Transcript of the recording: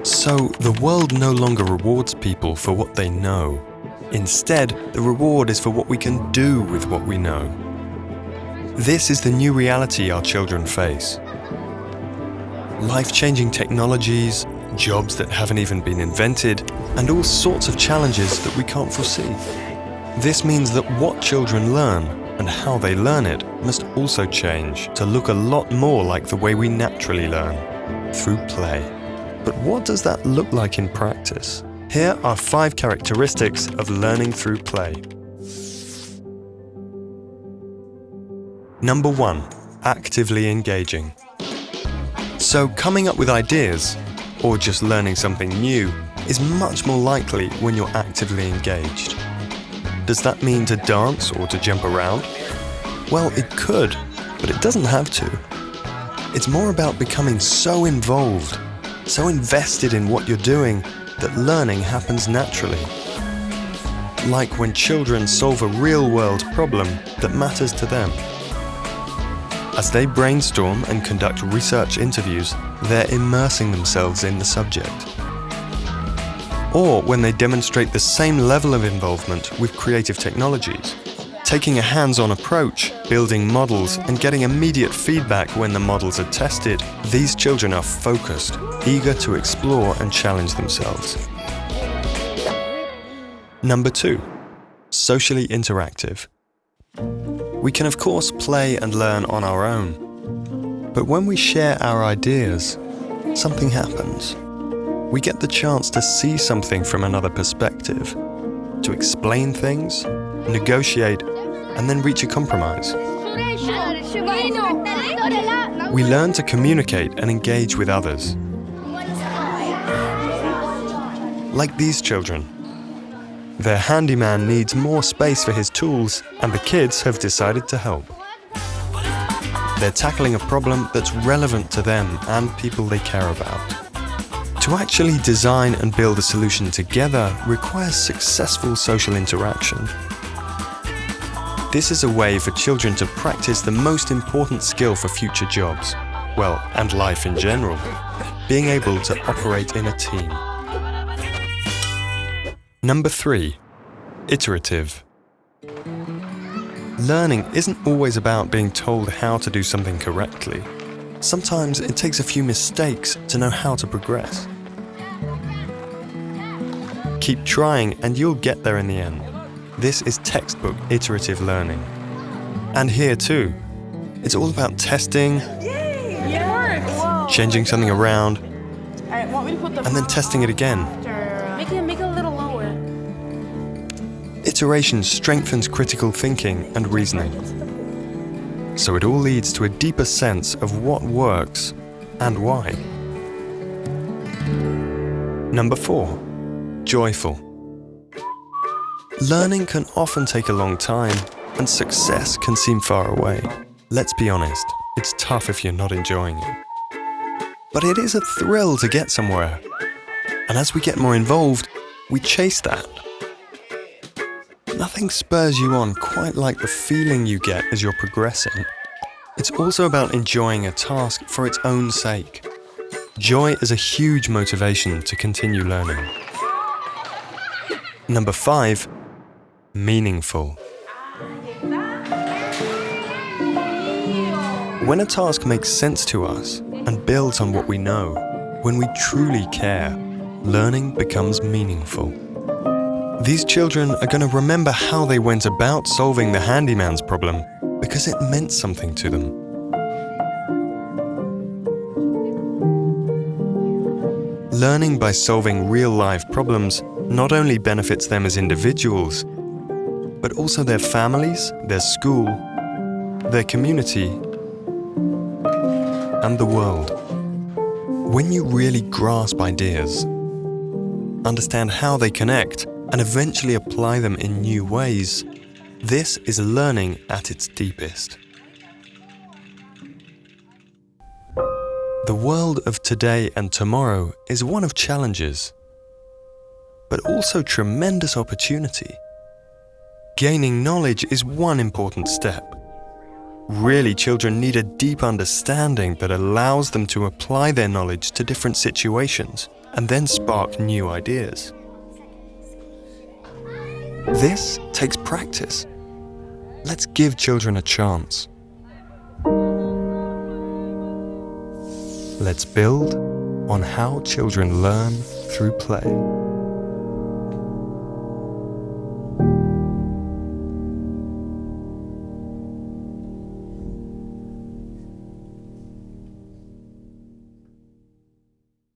So the world no longer rewards people for what they know. Instead, the reward is for what we can do with what we know. This is the new reality our children face. Life-changing technologies, jobs that haven't even been invented, and all sorts of challenges that we can't foresee. This means that what children learn and how they learn it must also change to look a lot more like the way we naturally learn, through play. But what does that look like in practice? Here are 5 characteristics of learning through play. Number 1, actively engaging. So coming up with ideas, or just learning something new, is much more likely when you're actively engaged. Does that mean to dance or to jump around? Well, it could, but it doesn't have to. It's more about becoming so involved, so invested in what you're doing, that learning happens naturally. Like when children solve a real-world problem that matters to them. As they brainstorm and conduct research interviews, they're immersing themselves in the subject. Or when they demonstrate the same level of involvement with creative technologies, taking a hands-on approach, building models, and getting immediate feedback when the models are tested, these children are focused, eager to explore and challenge themselves. Number 2, socially interactive. We can of course play and learn on our own, but when we share our ideas, something happens. We get the chance to see something from another perspective, to explain things, negotiate, and then reach a compromise. We learn to communicate and engage with others. Like these children. Their handyman needs more space for his tools, and the kids have decided to help. They're tackling a problem that's relevant to them and people they care about. To actually design and build a solution together requires successful social interaction. This is a way for children to practice the most important skill for future jobs, well, and life in general, being able to operate in a team. Number 3, iterative. Learning isn't always about being told how to do something correctly. Sometimes it takes a few mistakes to know how to progress. Keep trying and you'll get there in the end. This is textbook iterative learning. And here too, it's all about testing, changing something around, and then testing it again. Make it a little lower. Iteration strengthens critical thinking and reasoning. So it all leads to a deeper sense of what works and why. Number 4, joyful. Learning can often take a long time, and success can seem far away. Let's be honest, it's tough if you're not enjoying it. But it is a thrill to get somewhere. And as we get more involved, we chase that. Nothing spurs you on quite like the feeling you get as you're progressing. It's also about enjoying a task for its own sake. Joy is a huge motivation to continue learning. Number 5, meaningful. When a task makes sense to us and builds on what we know, when we truly care, learning becomes meaningful. These children are going to remember how they went about solving the handyman's problem because it meant something to them. Learning by solving real-life problems not only benefits them as individuals, but also their families, their school, their community, and the world. When you really grasp ideas, understand how they connect, and eventually apply them in new ways, this is learning at its deepest. The world of today and tomorrow is one of challenges, but also tremendous opportunity. Gaining knowledge is one important step, Really, children need a deep understanding that allows them to apply their knowledge to different situations and then spark new ideas. This takes practice. Let's give children a chance. Let's build on how children learn through play.